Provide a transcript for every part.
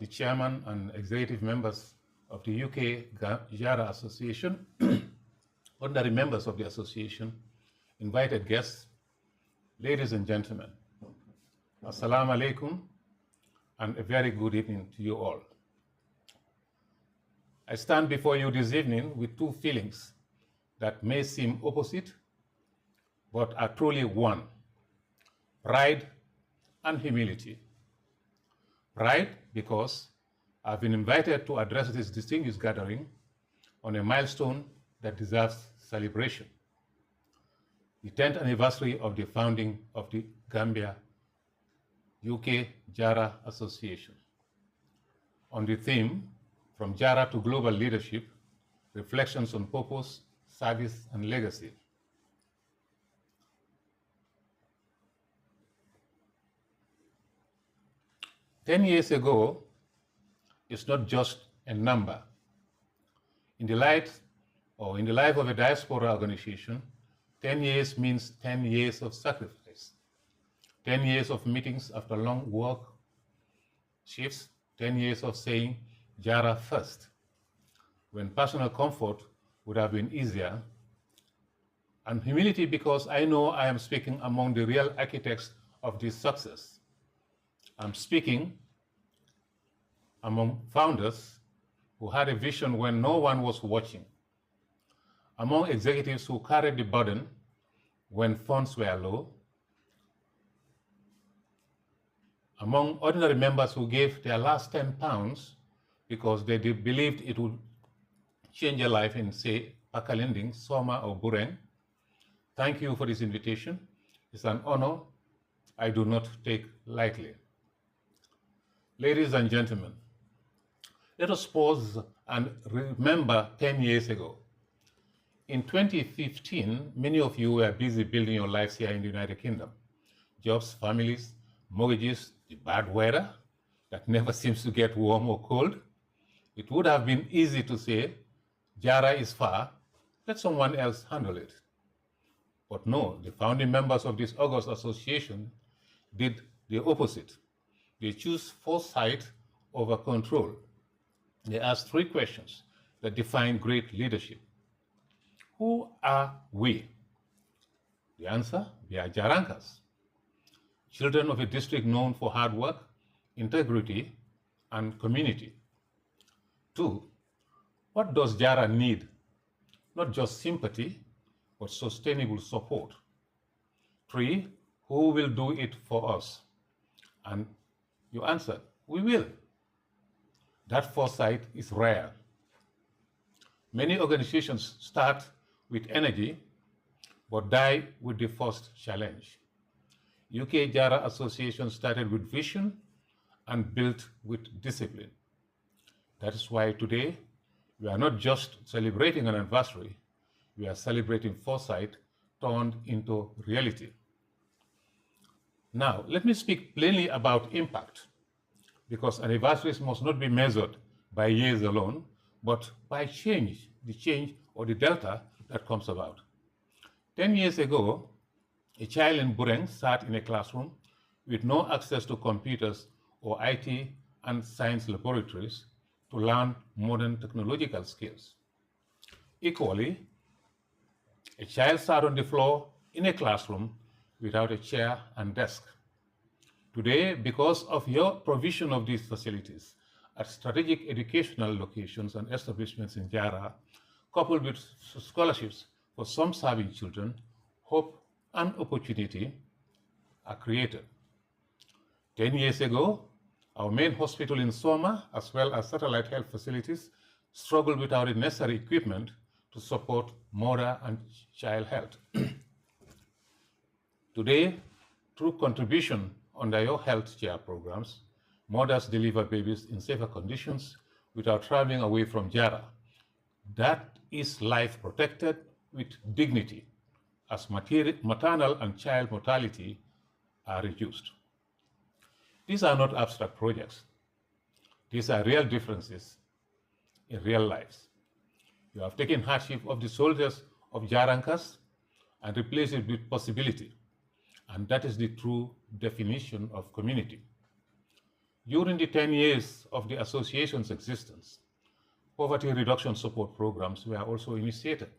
the chairman and executive members of the UK Jarra Association, ordinary members of the association, invited guests, ladies and gentlemen, Assalamu alaikum, and a very good evening to you all. I stand before you this evening with two feelings that may seem opposite, but are truly one: pride and humility. Pride because I've been invited to address this distinguished gathering on a milestone that deserves celebration: the 10th anniversary of the founding of the Gambia UK Jarra Association, on the theme From Jarra to Global Leadership, Reflections on Purpose, Service and Legacy. "10 years ago is not just a number. In the life of a diaspora organization, 10 years means 10 years of sacrifice, 10 years of meetings after long work shifts, 10 years of saying Jarra first, when personal comfort would have been easier, and humility because I know I am speaking among the real architects of this success. I'm speaking among founders who had a vision when no one was watching, among executives who carried the burden when funds were low, among ordinary members who gave their last £10 because they believed it would change their life in, say, Pakalending, Soma, or Bureng. Thank you for this invitation. It's an honor I do not take lightly. Ladies and gentlemen, let us pause and remember 10 years ago. In 2015, many of you were busy building your lives here in the United Kingdom. Jobs, families, mortgages, the bad weather that never seems to get warm or cold. It would have been easy to say, Jarra is far, let someone else handle it. But no, the founding members of this august association did the opposite. They choose foresight over control. They asked three questions that define great leadership. Who are we? The answer: we are Jarrankas, children of a district known for hard work, integrity, and community. 2, what does Jarra need? Not just sympathy, but sustainable support. 3, who will do it for us? And you answered, we will. That foresight is rare. Many organizations start with energy, but die with the first challenge. UK Jarra Association started with vision and built with discipline. That is why today we are not just celebrating an anniversary, we are celebrating foresight turned into reality. Now, let me speak plainly about impact, because anniversaries must not be measured by years alone, but by change, the change or the delta that comes about. 10 years ago, a child in Bureng sat in a classroom with no access to computers or IT and science laboratories to learn modern technological skills. Equally, a child sat on the floor in a classroom without a chair and desk. Today, because of your provision of these facilities at strategic educational locations and establishments in Jarra, coupled with scholarships for some serving children, hope and opportunity are created. 10 years ago, our main hospital in Soma, as well as satellite health facilities, struggled without the necessary equipment to support mother and child health. Today, through contribution under your health care programs, mothers deliver babies in safer conditions without traveling away from Jarra. That is life protected with dignity, as maternal and child mortality are reduced. These are not abstract projects. These are real differences in real lives. You have taken hardship of the soldiers of Jarrankas and replaced it with possibility. And that is the true definition of community. During the 10 years of the association's existence, poverty reduction support programs were also initiated.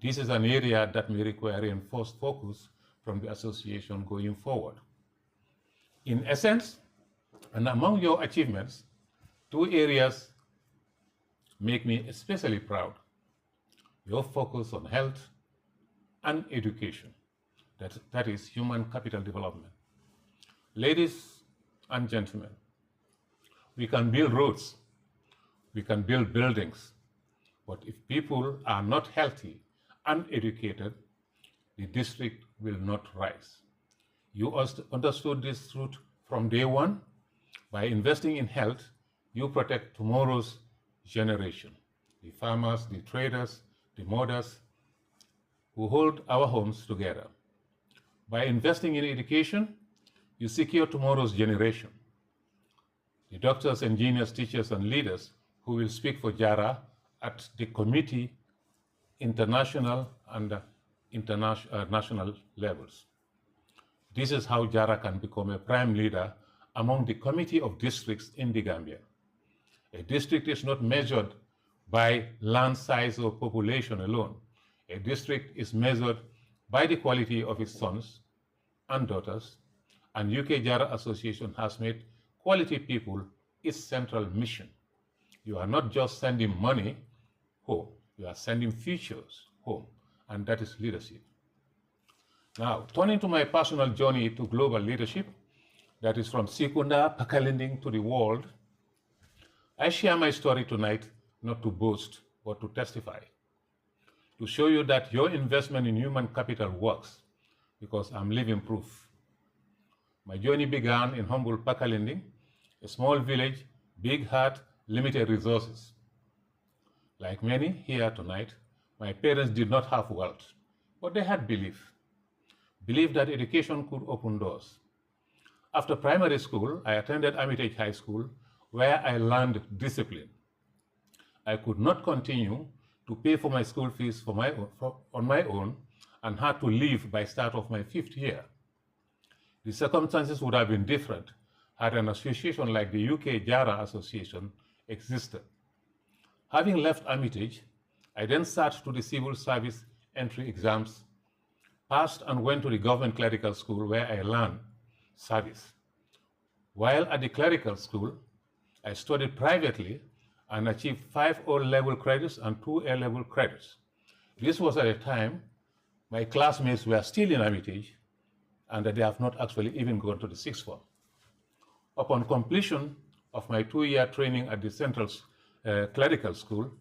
This is an area that may require reinforced focus from the association going forward. In essence, and among your achievements, two areas make me especially proud: your focus on health and education, that is human capital development. Ladies and gentlemen, we can build roads, we can build buildings, but if people are not healthy and educated, the district will not rise. You understood this truth from day one. By investing in health, you protect tomorrow's generation, the farmers, the traders, the mothers who hold our homes together. By investing in education, you secure tomorrow's generation, the doctors, engineers, teachers, and leaders who will speak for Jarra at the committee, international and national levels. This is how Jarra can become a prime leader among the committee of districts in the Gambia. A district is not measured by land size or population alone. A district is measured by the quality of its sons and daughters, and UK Jarra Association has made quality people its central mission. You are not just sending money home, you are sending futures home, and that is leadership. Now, turning to my personal journey to global leadership, that is from Sikunda, Pakalinding to the world, I share my story tonight not to boast, but to testify, to show you that your investment in human capital works, because I'm living proof. My journey began in humble Pakalinding, a small village, big heart, limited resources. Like many here tonight, my parents did not have wealth, but they had belief that education could open doors. After primary school, I attended Armitage High School, where I learned discipline. I could not continue to pay for my school fees on my own and had to leave by start of my 5th year. The circumstances would have been different had an association like the UK Jarra Association existed. Having left Armitage, I then sat to the civil service entry exams, passed and went to the government clerical school where I learned service. While at the clerical school, I studied privately and achieved 5 O-level credits and 2 A-level credits. This was at a time my classmates were still in Armitage and they have not actually even gone to the 6th form. Upon completion of my 2-year training at the Central Clerical School,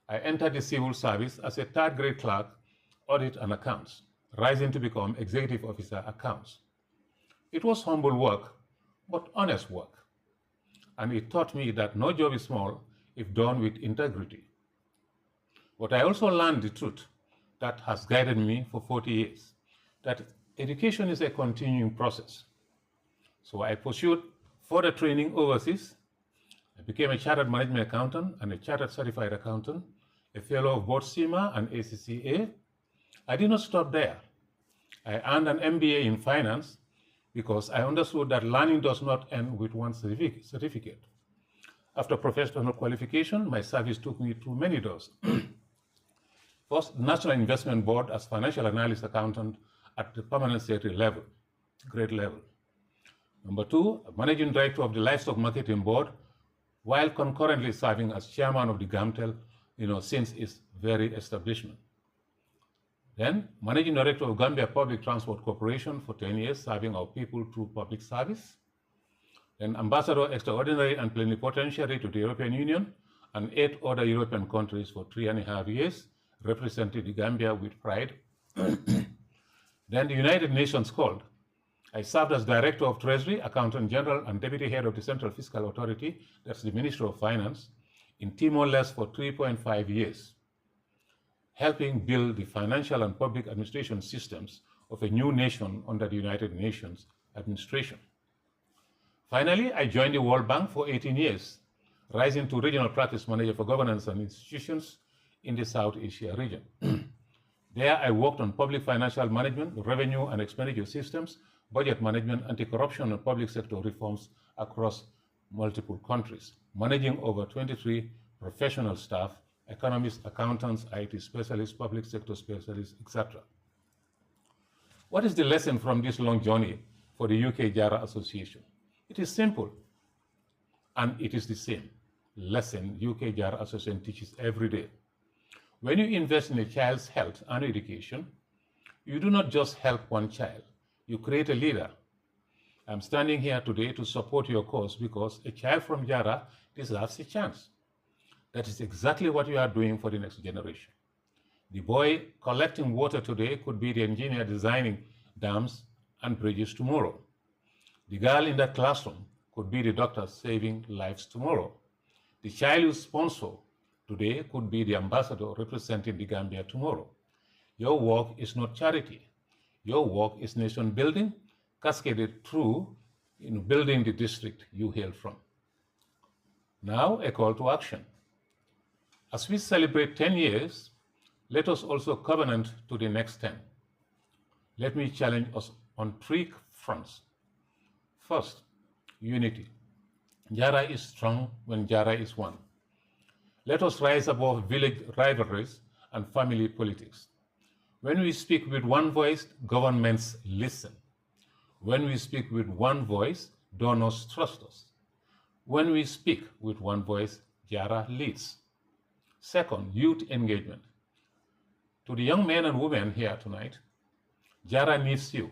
I entered the civil service as a 3rd grade clerk, audit and accounts, rising to become executive officer accounts. It was humble work, but honest work. And it taught me that no job is small if done with integrity. But I also learned the truth that has guided me for 40 years, that education is a continuing process. So I pursued further training overseas. I became a chartered management accountant and a chartered certified accountant, a fellow of both CIMA and ACCA. I did not stop there. I earned an MBA in finance because I understood that learning does not end with one certificate. After professional qualification, my service took me through many doors. First, National Investment Board as financial analyst accountant at the permanent secretary level, grade level. Number 2, managing director of the Livestock Marketing Board, while concurrently serving as chairman of the GAMTEL, since its very establishment. Then, managing director of Gambia Public Transport Corporation for 10 years, serving our people through public service. Then, ambassador extraordinary and plenipotentiary to the European Union and 8 other European countries for 3.5 years, representing the Gambia with pride. Then, the United Nations called. I served as Director of Treasury, Accountant General, and Deputy Head of the Central Fiscal Authority, that's the Ministry of Finance, in Timor-Leste for 3.5 years, helping build the financial and public administration systems of a new nation under the United Nations administration. Finally, I joined the World Bank for 18 years, rising to Regional Practice Manager for Governance and Institutions in the South Asia region. There, I worked on public financial management, revenue and expenditure systems, budget management, anti-corruption, and public sector reforms across multiple countries, managing over 23 professional staff, economists, accountants, IT specialists, public sector specialists, etc. What is the lesson from this long journey for the UK Jarra Association? It is simple, and it is the same lesson UK Jarra Association teaches every day. When you invest in a child's health and education, you do not just help one child, you create a leader. I'm standing here today to support your cause because a child from Jarra deserves a chance. That is exactly what you are doing for the next generation. The boy collecting water today could be the engineer designing dams and bridges tomorrow. The girl in that classroom could be the doctor saving lives tomorrow. The child you sponsor today could be the ambassador representing the Gambia tomorrow. Your work is not charity. Your work is nation building, cascaded through in building the district you hail from. Now, a call to action. As we celebrate 10 years, let us also covenant to the next 10. Let me challenge us on 3 fronts. First, unity. Jarra is strong when Jarra is one. Let us rise above village rivalries and family politics. When we speak with one voice, governments listen. When we speak with one voice, donors trust us. When we speak with one voice, Jarra leads. Second, youth engagement. To the young men and women here tonight, Jarra needs you.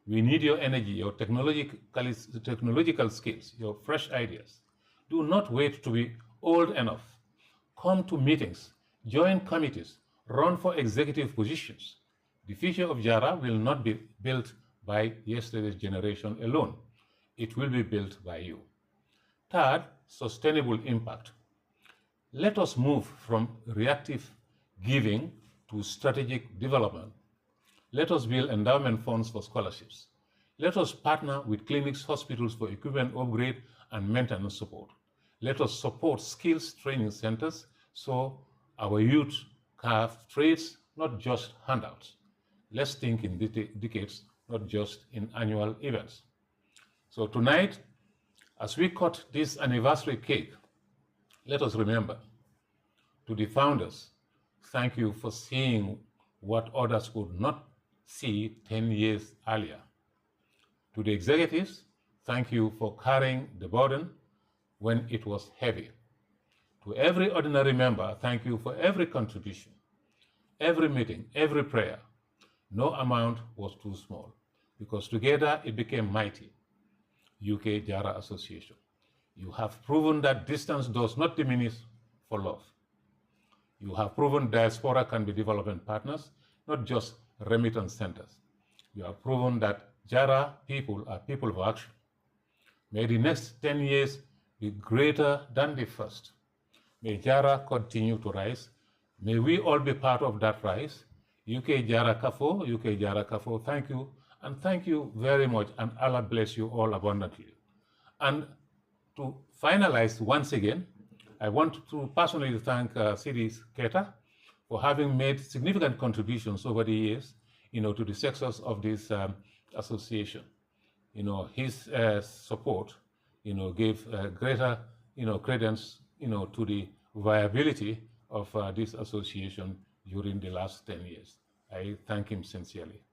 We need your energy, your technological skills, your fresh ideas. Do not wait to be old enough. Come to meetings, join committees, run for executive positions. The future of Jarra will not be built by yesterday's generation alone. It will be built by you. Third, sustainable impact. Let us move from reactive giving to strategic development. Let us build endowment funds for scholarships. Let us partner with clinics, hospitals for equipment upgrade and maintenance support. Let us support skills training centers so our youth have trades, not just handouts. Let's think in decades, not just in annual events. So tonight, as we cut this anniversary cake, let us remember, to the founders, thank you for seeing what others could not see 10 years earlier. To the executives, thank you for carrying the burden when it was heavy. To every ordinary member, thank you for every contribution, every meeting, every prayer. No amount was too small, because together it became mighty. UK Jarra Association. You have proven that distance does not diminish for love. You have proven diaspora can be development partners, not just remittance centers. You have proven that Jarra people are people of action. May the next 10 years be greater than the first. May Jarra continue to rise. May we all be part of that rise. UK Jarra Kafo, thank you. And thank you very much, and Allah bless you all abundantly. And to finalize once again, I want to personally thank Sidi Keta for having made significant contributions over the years, to the success of this association. His support, gave greater, credence, to the viability of this association during the last 10 years. I thank him sincerely.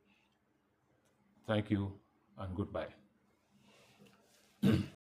Thank you and goodbye.